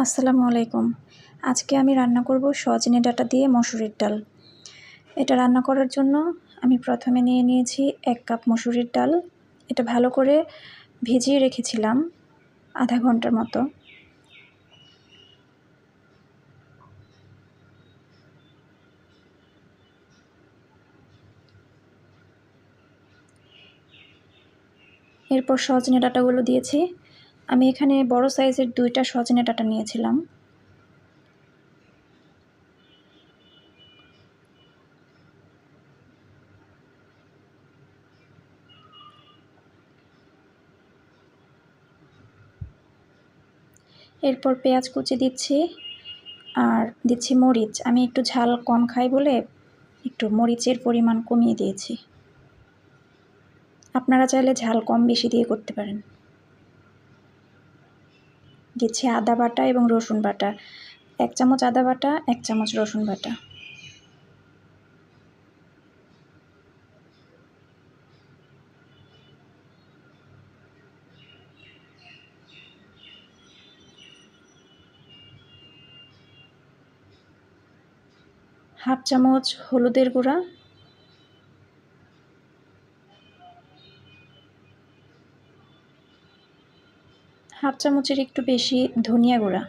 আসসালামু আলাইকুম। আজকে আমি রান্না করব সজনে ডাঁটা দিয়ে মসুরির ডাল। এটা রান্না করার জন্য আমি প্রথমে নিয়ে নিয়েছি ১ কাপ মসুরির ডাল। এটা ভালো করে ভিজিয়ে রেখেছিলাম আধা ঘন্টার মতো। এরপর সজনে ডাঁটাগুলো দিয়েছি। আমি এখানে বড় সাইজের ২টা সজনে ডাঁটা নিয়েছিলাম। এরপর পেঁয়াজ কুচি দিচ্ছি আর দিচ্ছি মরিচ। আমি একটু ঝাল কম খাই বলে একটু মরিচের পরিমাণ কমিয়ে দিয়েছি। আপনারা চাইলে ঝাল কম বেশি দিয়ে করতে পারেন। দিচ্ছি আদা বাটা এবং রসুন বাটা। ১ চামচ আদা বাটা, ১ চামচ রসুন বাটা। হাফ চামচ হলুদের গুঁড়া, হাফ চামচের একটু বেশি ধনিয়া গুঁড়া,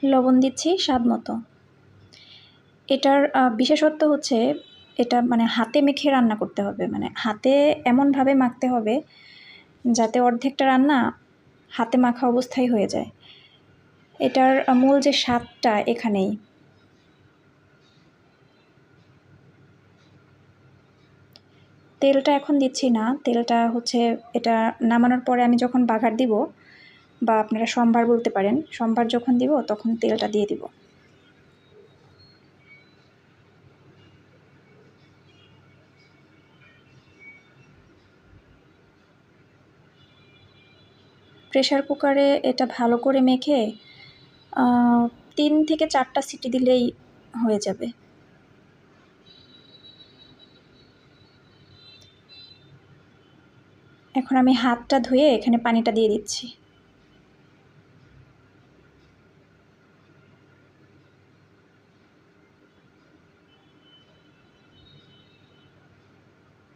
লবণ দিচ্ছি স্বাদ মতো। এটার বিশেষত্ব হচ্ছে এটা হাতে মেখে রান্না করতে হবে, হাতে এমনভাবে মাখতে হবে যাতে অর্ধেকটা রান্না হাতে মাখা অবস্থায় হয়ে যায়। এটার মূল যে স্বাদটা এখানেই। তেলটা এখন দিচ্ছি না, তেলটা হচ্ছে এটা নামানোর পরে আমি যখন বাগার দিব, বা আপনারা সম্বার বলতে পারেন, সম্বার যখন দিব তখন তেলটা দিয়ে দিব। প্রেসার কুকারে এটা ভালো করে মেখে ৩ থেকে ৪টা সিটি দিলেই হয়ে যাবে। এখন আমি হাতটা ধুয়ে এখানে পানিটা দিয়ে দিচ্ছি।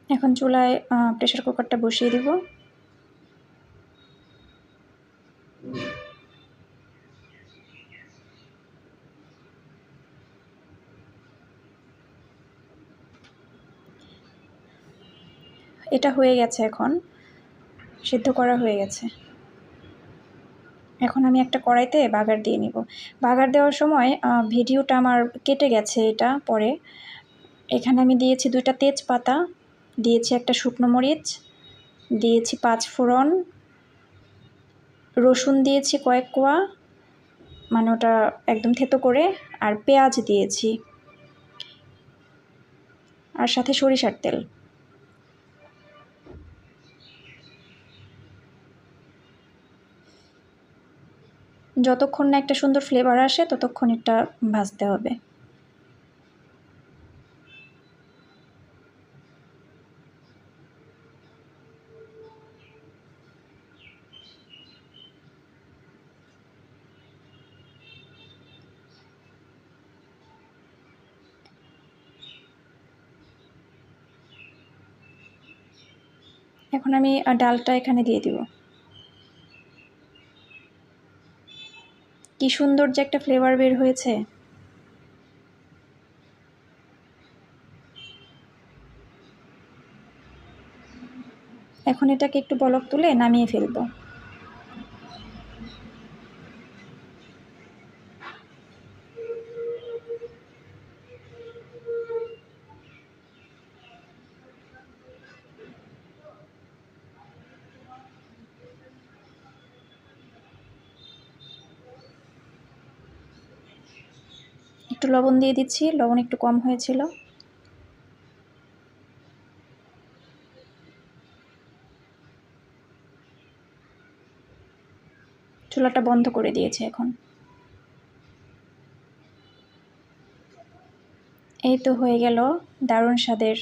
এখন চুলায় প্রেসার কুকারটা বসিয়ে দিব। এটা হয়ে গেছে, এখন সিদ্ধ করা হয়ে গেছে। এখন আমি একটা কড়াইতে বাগার দিয়ে নিব। বাগার দেওয়ার সময় ভিডিওটা আমার কেটে গেছে, এটা পরে। এখানে আমি দিয়েছি ২টা তেজপাতা, দিয়েছি একটা শুকনো মরিচ, দিয়েছি ৫ ফোড়ন, রসুন দিয়েছি কয়েক কোয়া, ওটা একদম থেতো করে, আর পেঁয়াজ দিয়েছি, আর সাথে সরিষার তেল। যতক্ষণ না একটা সুন্দর ফ্লেভার আসে ততক্ষণ এটা ভাজতে হবে। এখন আমি ডালটা এখানে দিয়ে দিব। কি সুন্দর যে একটা ফ্লেভার বের হয়েছে। এখন এটাকে একটু বলক তুলে নামিয়ে ফেলবো। একটু লবণ দিয়ে দিচ্ছি, লবণ একটু কম হয়েছিল। চুলাটা বন্ধ করে দিয়েছি এখন। এই তো হয়ে গেল দারুণ স্বাদের